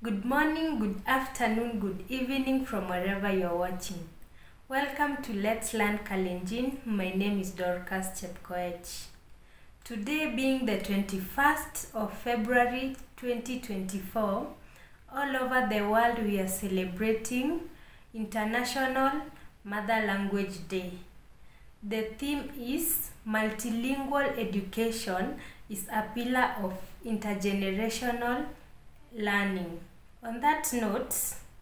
Good morning, good afternoon, good evening from wherever you're watching. Welcome to Let's Learn Kalenjin. My name is Dorcas. Today being the 21st of February 2024, all over the world we are celebrating International Mother Language Day. The theme is multilingual education is a pillar of intergenerational learning. On that note,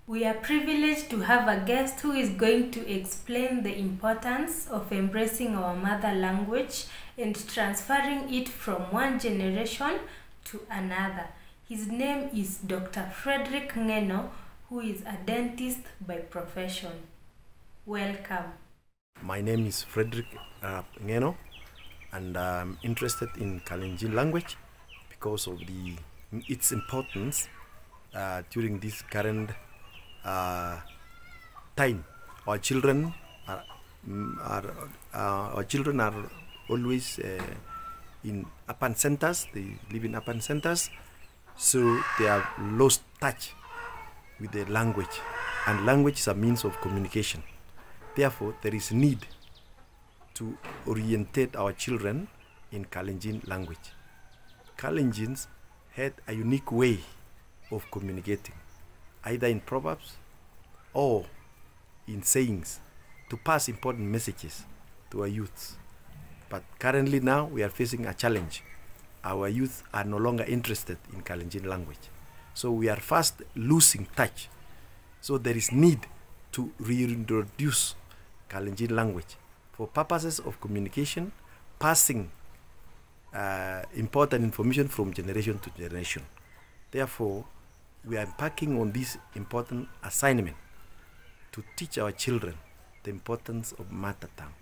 we are privileged to have a guest who is going to explain the importance of embracing our mother language and transferring it from one generation to another. His name is Dr. Frederick Ngeno, who is a dentist by profession. Welcome. My name is Frederick Ngeno, and I'm interested in Kalenjin language because of its importance during this current time. Our children are always in urban centers. They live in urban centers, so they have lost touch with the language, and language is a means of communication. Therefore, there is need to orientate our children in Kalenjin language. Kalenjins had a unique way of communicating, either in proverbs or in sayings, to pass important messages to our youths. But currently now we are facing a challenge. Our youth are no longer interested in Kalenjin language. So we are fast losing touch. So there is need to reintroduce Kalenjin language for purposes of communication, passing important information from generation to generation. Therefore, we are embarking on this important assignment to teach our children the importance of mother tongue.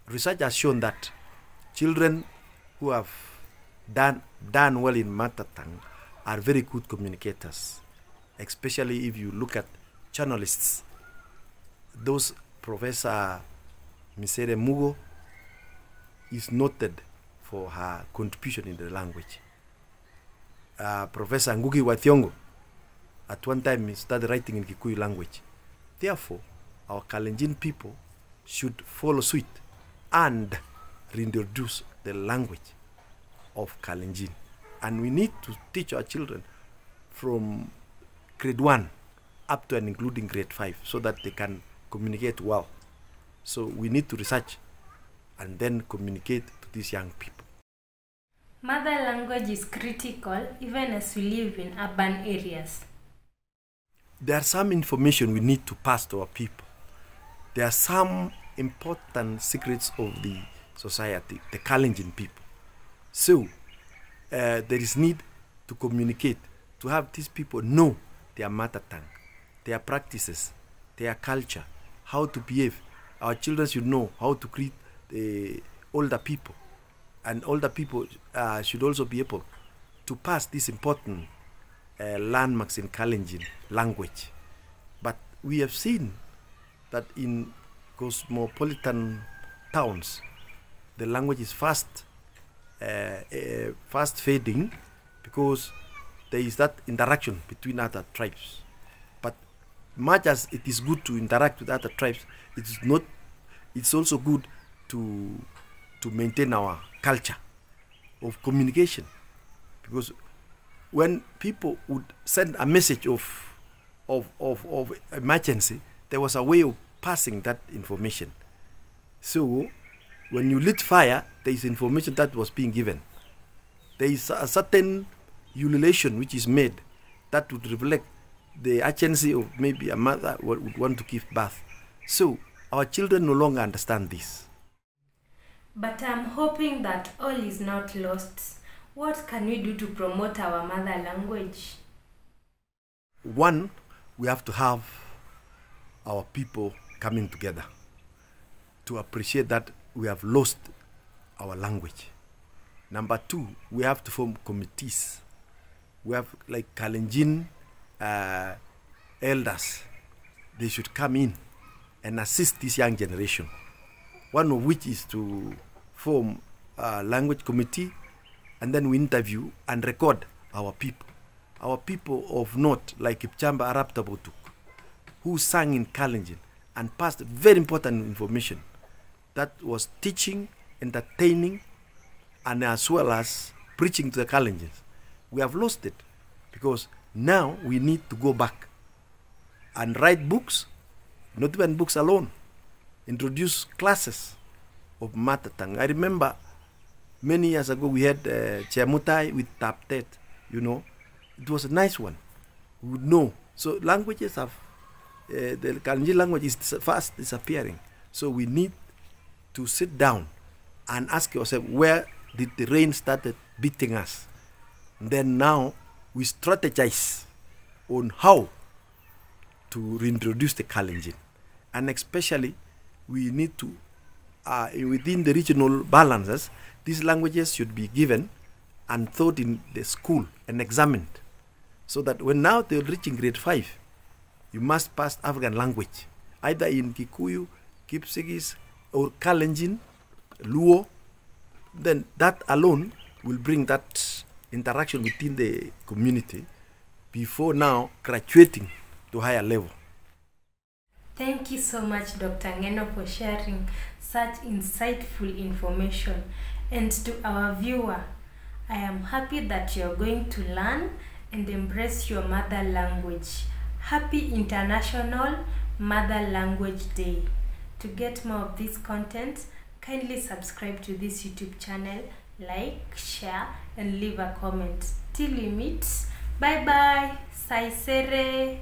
Research has shown that children who have done well in mother tongue are very good communicators, especially if you look at journalists. Those Professor Misere Mugo is noted for her contribution in the language. Professor Ngugi wa Thiong'o at one time started writing in Kikuyu language. Therefore, our Kalenjin people should follow suit and reintroduce the language of Kalenjin. And we need to teach our children from grade 1 up to and including grade 5 so that they can communicate well. So we need to research and then communicate to these young people. Mother language is critical even as we live in urban areas. There are some information we need to pass to our people. There are some important secrets of the society, the Kalenjin people. So there is need to communicate, to have these people know their mother tongue, their practices, their culture, how to behave. Our children should know how to greet the older people, and older people should also be able to pass these important landmarks in Kalenjin language. But we have seen that in cosmopolitan towns, the language is fast fading because there is that interaction between other tribes. But much as it is good to interact with other tribes, it's also good to maintain our culture of communication, because when people would send a message of emergency, there was a way of passing that information. So when you lit fire, there is information that was being given. There is a certain ululation which is made that would reflect the urgency of maybe a mother would want to give birth. So our children no longer understand this. But I'm hoping that all is not lost. What can we do to promote our mother language? One, we have to have our people coming together to appreciate that we have lost our language. Number two, we have to form committees. We have like Kalenjin elders. They should come in and assist this young generation. One of which is to form a language committee, and then we interview and record our people our people of North, like Kipchamba Arap Tabotuk, who sang in Kalenjin and passed very important information that was teaching, entertaining, and as well as preaching to the Kalenjins. We have lost it because now we need to go back and write books, not even books alone, introduce classes of mother tongue. I remember many years ago we had Chemutai with Taptet, you know. It was a nice one. We would know. So languages have, the Kalenjin language is fast disappearing. So we need to sit down and ask yourself, where did the rain started beating us? And then now we strategize on how to reintroduce the Kalenjin. And especially we need to, within the regional balances, these languages should be given and taught in the school and examined. So that when now they're reaching grade 5, you must pass African language, either in Kikuyu, Kipsigis, or Kalenjin, Luo. Then that alone will bring that interaction within the community before now graduating to higher level. Thank you so much, Dr. Ngeno, for sharing such insightful information. And to our viewer, I am happy that you're going to learn and embrace your mother language. Happy International Mother Language Day. To get more of this content, kindly subscribe to this YouTube channel, like, share, and leave a comment. Till we meet, bye bye, Saisere.